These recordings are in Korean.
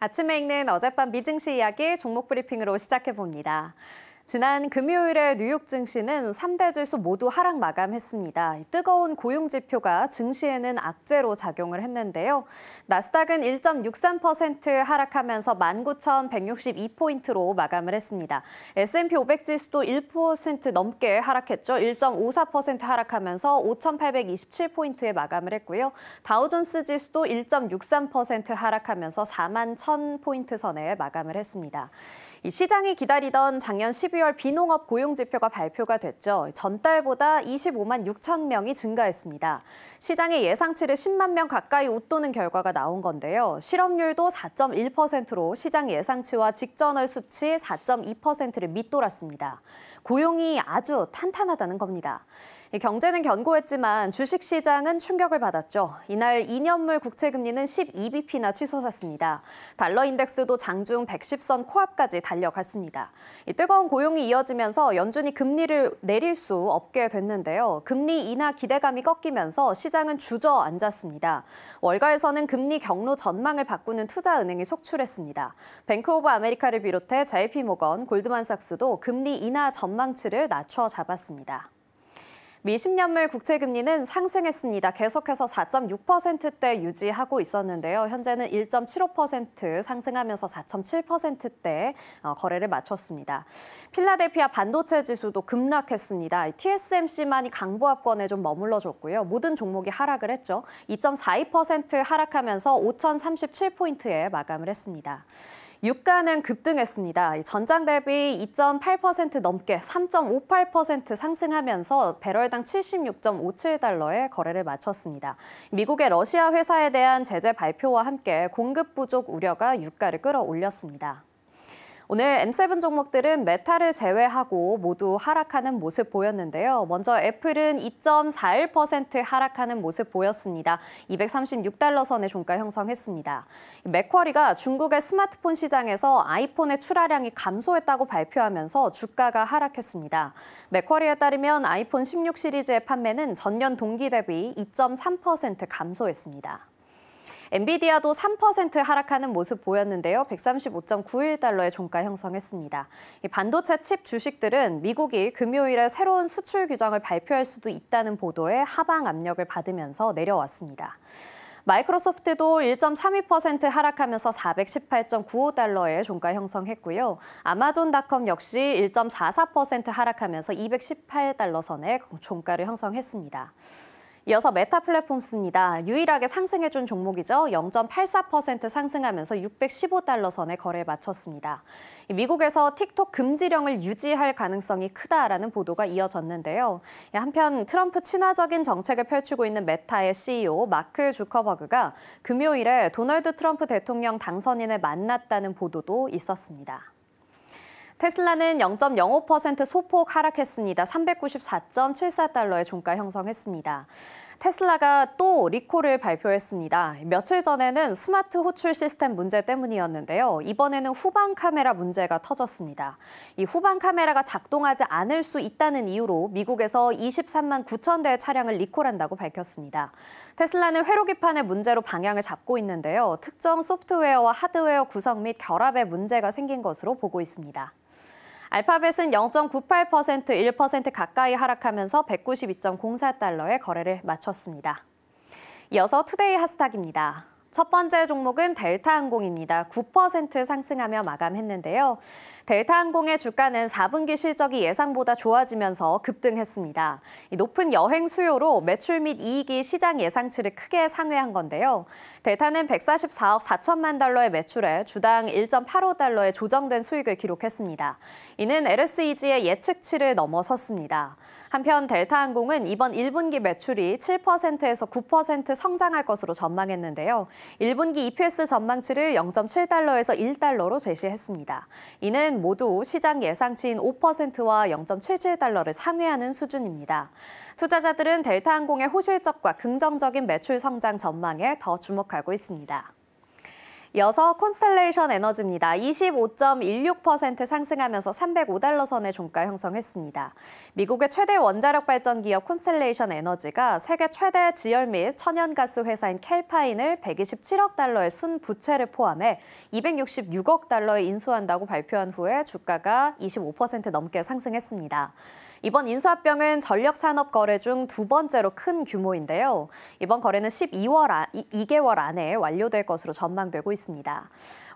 아침에 읽는 어젯밤 미증시 이야기 종목 브리핑으로 시작해봅니다. 지난 금요일에 뉴욕 증시는 3대 지수 모두 하락 마감했습니다. 뜨거운 고용 지표가 증시에는 악재로 작용을 했는데요. 나스닥은 1.63% 하락하면서 19,162포인트로 마감을 했습니다. S&P 500 지수도 1% 넘게 하락했죠. 1.54% 하락하면서 5,827포인트에 마감을 했고요. 다우존스 지수도 1.63% 하락하면서 41,000포인트 선에 마감을 했습니다. 이 시장이 기다리던 작년 12월 비농업 고용 지표가 발표가 됐죠. 전달보다 25만 6천 명이 증가했습니다. 시장의 예상치를 10만 명 가까이 웃도는 결과가 나온 건데요. 실업률도 4.1%로 시장 예상치와 직전월 수치 4.2%를 밑돌았습니다. 고용이 아주 탄탄하다는 겁니다. 경제는 견고했지만 주식시장은 충격을 받았죠. 이날 2년물 국채금리는 12bp나 치솟았습니다. 달러 인덱스도 장중 110선 코앞까지 달려갔습니다. 뜨거운 고용이 이어지면서 연준이 금리를 내릴 수 없게 됐는데요. 금리 인하 기대감이 꺾이면서 시장은 주저앉았습니다. 월가에서는 금리 경로 전망을 바꾸는 투자은행이 속출했습니다. 뱅크 오브 아메리카를 비롯해 JP모건, 골드만삭스도 금리 인하 전망치를 낮춰 잡았습니다. 미 10년물 국채금리는 상승했습니다. 계속해서 4.6%대 유지하고 있었는데요. 현재는 1.75% 상승하면서 4.7%대 거래를 마쳤습니다. 필라델피아 반도체 지수도 급락했습니다. TSMC만이 강보합권에 좀 머물러줬고요. 모든 종목이 하락을 했죠. 2.42% 하락하면서 5,037포인트에 마감을 했습니다. 유가는 급등했습니다. 전장 대비 2.8% 넘게 3.58% 상승하면서 배럴당 76.57달러에 거래를 마쳤습니다. 미국의 러시아 회사에 대한 제재 발표와 함께 공급 부족 우려가 유가를 끌어올렸습니다. 오늘 M7 종목들은 메타를 제외하고 모두 하락하는 모습 보였는데요. 먼저 애플은 2.41% 하락하는 모습 보였습니다. 236달러 선의 종가 형성했습니다. 맥쿼리가 중국의 스마트폰 시장에서 아이폰의 출하량이 감소했다고 발표하면서 주가가 하락했습니다. 맥쿼리에 따르면 아이폰 16 시리즈의 판매는 전년 동기 대비 2.3% 감소했습니다. 엔비디아도 3% 하락하는 모습 보였는데요. 135.91달러의 종가 형성했습니다. 반도체 칩 주식들은 미국이 금요일에 새로운 수출 규정을 발표할 수도 있다는 보도에 하방 압력을 받으면서 내려왔습니다. 마이크로소프트도 1.32% 하락하면서 418.95달러의 종가 형성했고요. 아마존닷컴 역시 1.44% 하락하면서 218달러 선의 종가를 형성했습니다. 이어서 메타 플랫폼스입니다. 유일하게 상승해준 종목이죠. 0.84% 상승하면서 615달러 선에 거래에 마쳤습니다. 미국에서 틱톡 금지령을 유지할 가능성이 크다라는 보도가 이어졌는데요. 한편 트럼프 친화적인 정책을 펼치고 있는 메타의 CEO 마크 주커버그가 금요일에 도널드 트럼프 대통령 당선인을 만났다는 보도도 있었습니다. 테슬라는 0.05% 소폭 하락했습니다. 394.74달러의 종가 형성했습니다. 테슬라가 또 리콜을 발표했습니다. 며칠 전에는 스마트 호출 시스템 문제 때문이었는데요. 이번에는 후방 카메라 문제가 터졌습니다. 이 후방 카메라가 작동하지 않을 수 있다는 이유로 미국에서 23만 9천 대의 차량을 리콜한다고 밝혔습니다. 테슬라는 회로기판의 문제로 방향을 잡고 있는데요. 특정 소프트웨어와 하드웨어 구성 및 결합에 문제가 생긴 것으로 보고 있습니다. 알파벳은 0.98%, 1% 가까이 하락하면서 192.04달러의 거래를 마쳤습니다. 이어서 투데이 핫스탁입니다. 첫 번째 종목은 델타항공입니다. 9% 상승하며 마감했는데요. 델타항공의 주가는 4분기 실적이 예상보다 좋아지면서 급등했습니다. 높은 여행 수요로 매출 및 이익이 시장 예상치를 크게 상회한 건데요. 델타는 144억 4천만 달러의 매출에 주당 1.85달러의 조정된 수익을 기록했습니다. 이는 LSEG의 예측치를 넘어섰습니다. 한편 델타항공은 이번 1분기 매출이 7%에서 9% 성장할 것으로 전망했는데요. 1분기 EPS 전망치를 0.7달러에서 1달러로 제시했습니다. 이는 모두 시장 예상치인 5%와 0.77달러를 상회하는 수준입니다. 투자자들은 델타항공의 호실적과 긍정적인 매출 성장 전망에 더 주목하고 있습니다. 이어서 콘스텔레이션 에너지입니다. 25.16% 상승하면서 305달러 선의 종가 형성했습니다. 미국의 최대 원자력 발전 기업 콘스텔레이션 에너지가 세계 최대 지열 및 천연가스 회사인 캘파인을 127억 달러의 순부채를 포함해 266억 달러에 인수한다고 발표한 후에 주가가 25% 넘게 상승했습니다. 이번 인수합병은 전력산업 거래 중 두 번째로 큰 규모인데요. 이번 거래는 2개월 안에 완료될 것으로 전망되고 있습니다.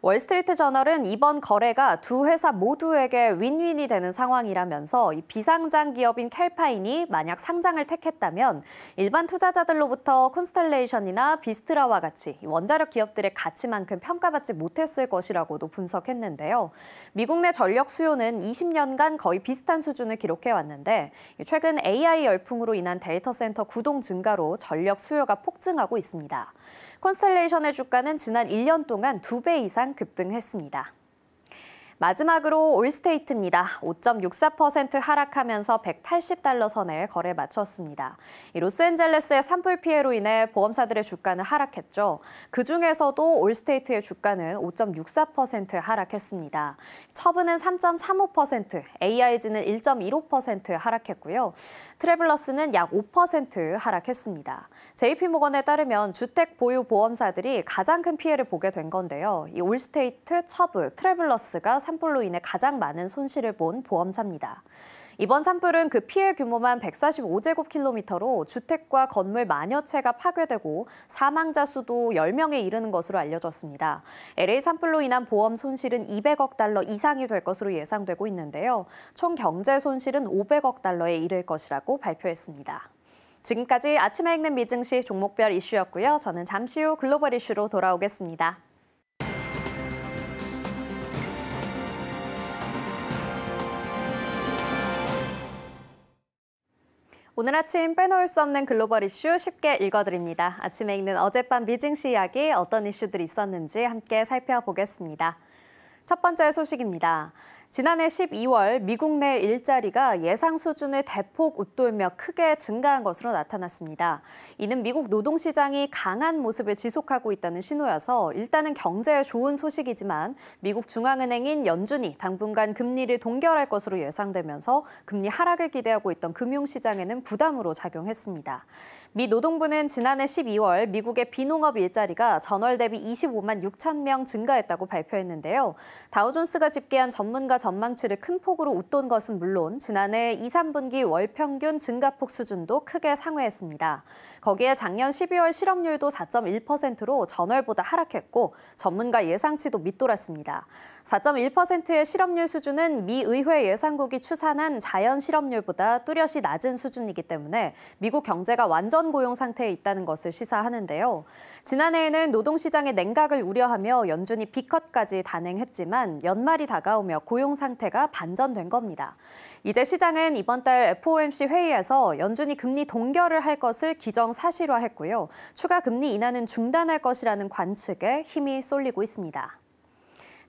월스트리트 저널은 이번 거래가 두 회사 모두에게 윈윈이 되는 상황이라면서 이 비상장 기업인 캘파인이 만약 상장을 택했다면 일반 투자자들로부터 콘스텔레이션이나 비스트라와 같이 원자력 기업들의 가치만큼 평가받지 못했을 것이라고도 분석했는데요. 미국 내 전력 수요는 20년간 거의 비슷한 수준을 기록해왔는데 최근 AI 열풍으로 인한 데이터 센터 구동 증가로 전력 수요가 폭증하고 있습니다. 콘스텔레이션의 주가는 지난 1년 동안 2배 이상 급등했습니다. 마지막으로 올스테이트입니다. 5.64% 하락하면서 180달러 선에 거래 마쳤습니다. 로스앤젤레스의 산불 피해로 인해 보험사들의 주가는 하락했죠. 그중에서도 올스테이트의 주가는 5.64% 하락했습니다. 처브는 3.35%, AIG는 1.15% 하락했고요. 트래블러스는 약 5% 하락했습니다. JP모건에 따르면 주택 보유 보험사들이 가장 큰 피해를 보게 된 건데요. 이 올스테이트, 처브, 트래블러스가 산불로 인해 가장 많은 손실을 본 보험사입니다. 이번 산불은 그 피해 규모만 145제곱킬로미터로 주택과 건물 만여 채가 파괴되고 사망자 수도 10명에 이르는 것으로 알려졌습니다. LA 산불로 인한 보험 손실은 200억 달러 이상이 될 것으로 예상되고 있는데요. 총 경제 손실은 500억 달러에 이를 것이라고 발표했습니다. 지금까지 아침에 읽는 미증시 종목별 이슈였고요. 저는 잠시 후 글로벌 이슈로 돌아오겠습니다. 오늘 아침 빼놓을 수 없는 글로벌 이슈 쉽게 읽어드립니다. 아침에 읽는 어젯밤 미증시 이야기 어떤 이슈들이 있었는지 함께 살펴보겠습니다. 첫 번째 소식입니다. 지난해 12월 미국 내 일자리가 예상 수준을 대폭 웃돌며 크게 증가한 것으로 나타났습니다. 이는 미국 노동시장이 강한 모습을 지속하고 있다는 신호여서 일단은 경제에 좋은 소식이지만 미국 중앙은행인 연준이 당분간 금리를 동결할 것으로 예상되면서 금리 하락을 기대하고 있던 금융시장에는 부담으로 작용했습니다. 미 노동부는 지난해 12월 미국의 비농업 일자리가 전월 대비 25만 6천 명 증가했다고 발표했는데요. 다우존스가 집계한 전문가 전망치를 큰 폭으로 웃돈 것은 물론 지난해 2, 3분기 월 평균 증가폭 수준도 크게 상회했습니다. 거기에 작년 12월 실업률도 4.1%로 전월보다 하락했고 전문가 예상치도 밑돌았습니다. 4.1%의 실업률 수준은 미 의회 예상국이 추산한 자연 실업률보다 뚜렷이 낮은 수준이기 때문에 미국 경제가 완전 고용 상태에 있다는 것을 시사하는데요. 지난해에는 노동시장의 냉각을 우려하며 연준이 B컷까지 단행했지만 연말이 다가오며 고용 상태가 반전된 겁니다. 이제 시장은 이번 달 FOMC 회의에서 연준이 금리 동결을 할 것을 기정사실화했고요. 추가 금리 인하는 중단할 것이라는 관측에 힘이 쏠리고 있습니다.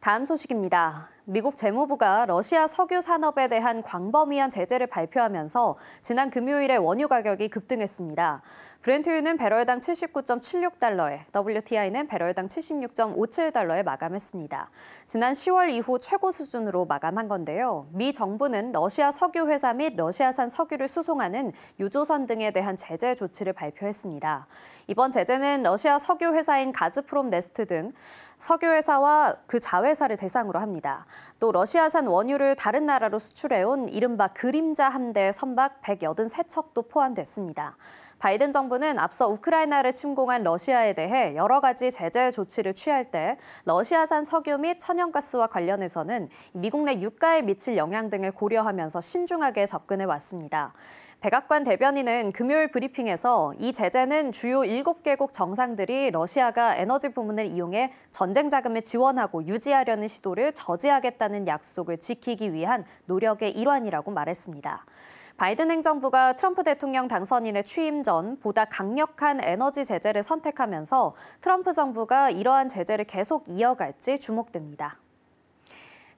다음 소식입니다. 미국 재무부가 러시아 석유 산업에 대한 광범위한 제재를 발표하면서 지난 금요일에 원유 가격이 급등했습니다. 브렌트유는 배럴당 79.76달러에, WTI는 배럴당 76.57달러에 마감했습니다. 지난 10월 이후 최고 수준으로 마감한 건데요. 미 정부는 러시아 석유 회사 및 러시아산 석유를 수송하는 유조선 등에 대한 제재 조치를 발표했습니다. 이번 제재는 러시아 석유 회사인 가즈프롬 네스트 등 석유 회사와 그 자회사를 대상으로 합니다. 또 러시아산 원유를 다른 나라로 수출해온 이른바 그림자 함대 선박 183척도 포함됐습니다. 바이든 정부는 앞서 우크라이나를 침공한 러시아에 대해 여러 가지 제재 조치를 취할 때 러시아산 석유 및 천연가스와 관련해서는 미국 내 유가에 미칠 영향 등을 고려하면서 신중하게 접근해 왔습니다. 백악관 대변인은 금요일 브리핑에서 이 제재는 주요 7개국 정상들이 러시아가 에너지 부문을 이용해 전쟁 자금을 지원하고 유지하려는 시도를 저지하겠다는 약속을 지키기 위한 노력의 일환이라고 말했습니다. 바이든 행정부가 트럼프 대통령 당선인의 취임 전 보다 강력한 에너지 제재를 선택하면서 트럼프 정부가 이러한 제재를 계속 이어갈지 주목됩니다.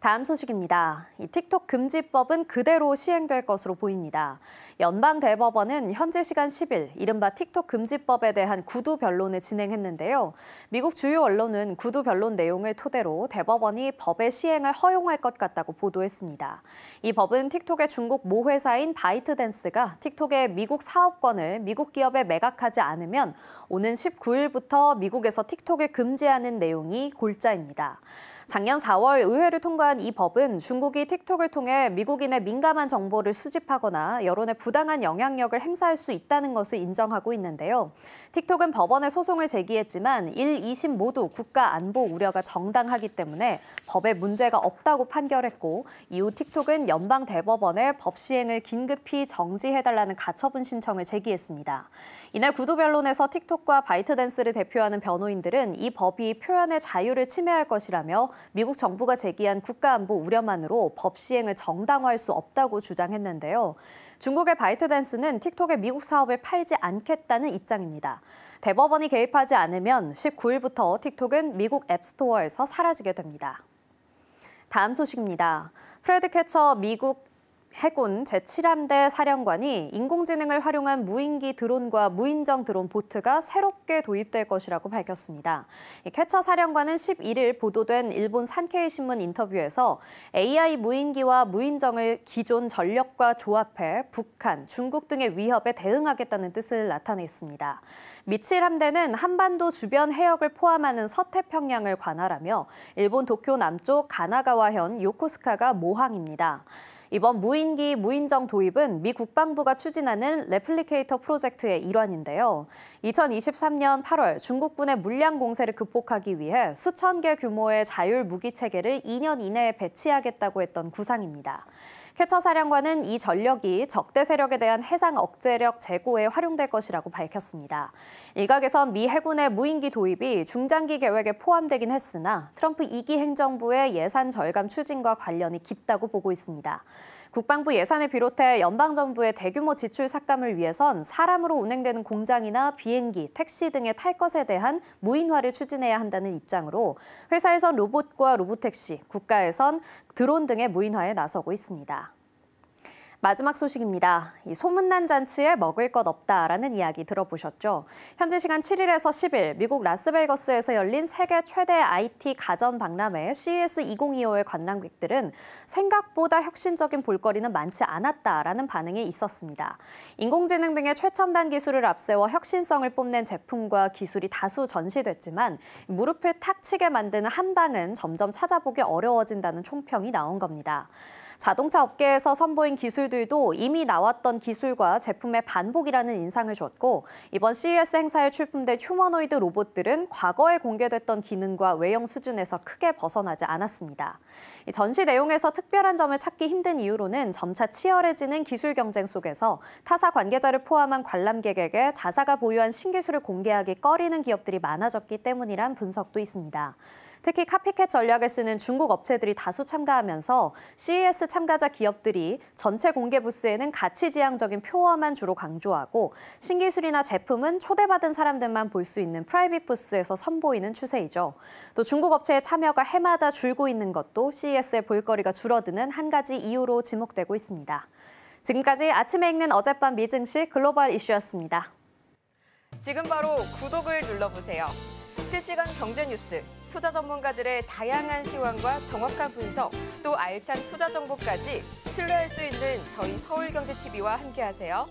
다음 소식입니다. 이 틱톡 금지법은 그대로 시행될 것으로 보입니다. 연방대법원은 현지 시간 10일 이른바 틱톡 금지법에 대한 구두 변론을 진행했는데요. 미국 주요 언론은 구두 변론 내용을 토대로 대법원이 법의 시행을 허용할 것 같다고 보도했습니다. 이 법은 틱톡의 중국 모 회사인 바이트댄스가 틱톡의 미국 사업권을 미국 기업에 매각하지 않으면 오는 19일부터 미국에서 틱톡을 금지하는 내용이 골자입니다. 작년 4월 의회를 통과한 이 법은 중국이 틱톡을 통해 미국인의 민감한 정보를 수집하거나 여론에 부당한 영향력을 행사할 수 있다는 것을 인정하고 있는데요. 틱톡은 법원에 소송을 제기했지만 1, 2심 모두 국가 안보 우려가 정당하기 때문에 법에 문제가 없다고 판결했고 이후 틱톡은 연방 대법원에 법 시행을 긴급히 정지해달라는 가처분 신청을 제기했습니다. 이날 구두 변론에서 틱톡과 바이트댄스를 대표하는 변호인들은 이 법이 표현의 자유를 침해할 것이라며 미국 정부가 제기한 국가안보 우려만으로 법 시행을 정당화할 수 없다고 주장했는데요. 중국의 바이트댄스는 틱톡의 미국 사업을 팔지 않겠다는 입장입니다. 대법원이 개입하지 않으면 19일부터 틱톡은 미국 앱스토어에서 사라지게 됩니다. 다음 소식입니다. 프레드 캐처 미국 해군 제7함대 사령관이 인공지능을 활용한 무인기 드론과 무인정 드론 보트가 새롭게 도입될 것이라고 밝혔습니다. 캐처 사령관은 11일 보도된 일본 산케이 신문 인터뷰에서 AI 무인기와 무인정을 기존 전력과 조합해 북한, 중국 등의 위협에 대응하겠다는 뜻을 나타냈습니다. 미칠 함대는 한반도 주변 해역을 포함하는 서태평양을 관할하며 일본 도쿄 남쪽 가나가와현 요코스카가 모항입니다. 이번 무인기 무인정 도입은 미 국방부가 추진하는 레플리케이터 프로젝트의 일환인데요. 2023년 8월 중국군의 물량 공세를 극복하기 위해 수천 개 규모의 자율 무기 체계를 2년 이내에 배치하겠다고 했던 구상입니다. 캐처 사령관은 이 전력이 적대 세력에 대한 해상 억제력 제고에 활용될 것이라고 밝혔습니다. 일각에선 미 해군의 무인기 도입이 중장기 계획에 포함되긴 했으나 트럼프 2기 행정부의 예산 절감 추진과 관련이 깊다고 보고 있습니다. 국방부 예산을 비롯해 연방정부의 대규모 지출 삭감을 위해선 사람으로 운행되는 공장이나 비행기, 택시 등의 탈 것에 대한 무인화를 추진해야 한다는 입장으로 회사에선 로봇과 로보택시, 국가에선 드론 등의 무인화에 나서고 있습니다. 마지막 소식입니다. 이 소문난 잔치에 먹을 것 없다라는 이야기 들어보셨죠? 현지 시간 7일에서 10일 미국 라스베이거스에서 열린 세계 최대 IT 가전 박람회 CES 2025의 관람객들은 생각보다 혁신적인 볼거리는 많지 않았다라는 반응이 있었습니다. 인공지능 등의 최첨단 기술을 앞세워 혁신성을 뽐낸 제품과 기술이 다수 전시됐지만 무릎을 탁 치게 만드는 한방은 점점 찾아보기 어려워진다는 총평이 나온 겁니다. 자동차 업계에서 선보인 기술들도 이미 나왔던 기술과 제품의 반복이라는 인상을 줬고 이번 CES 행사에 출품된 휴머노이드 로봇들은 과거에 공개됐던 기능과 외형 수준에서 크게 벗어나지 않았습니다. 전시 내용에서 특별한 점을 찾기 힘든 이유로는 점차 치열해지는 기술 경쟁 속에서 타사 관계자를 포함한 관람객에게 자사가 보유한 신기술을 공개하기 꺼리는 기업들이 많아졌기 때문이란 분석도 있습니다. 특히 카피캣 전략을 쓰는 중국 업체들이 다수 참가하면서 CES 참가자 기업들이 전체 공개 부스에는 가치지향적인 표어만 주로 강조하고 신기술이나 제품은 초대받은 사람들만 볼 수 있는 프라이빗 부스에서 선보이는 추세이죠. 또 중국 업체의 참여가 해마다 줄고 있는 것도 CES의 볼거리가 줄어드는 한 가지 이유로 지목되고 있습니다. 지금까지 아침에 읽는 어젯밤 미증시 글로벌 이슈였습니다. 지금 바로 구독을 눌러보세요. 실시간 경제 뉴스, 투자 전문가들의 다양한 시황과 정확한 분석, 또 알찬 투자 정보까지 신뢰할 수 있는 저희 서울경제TV와 함께하세요.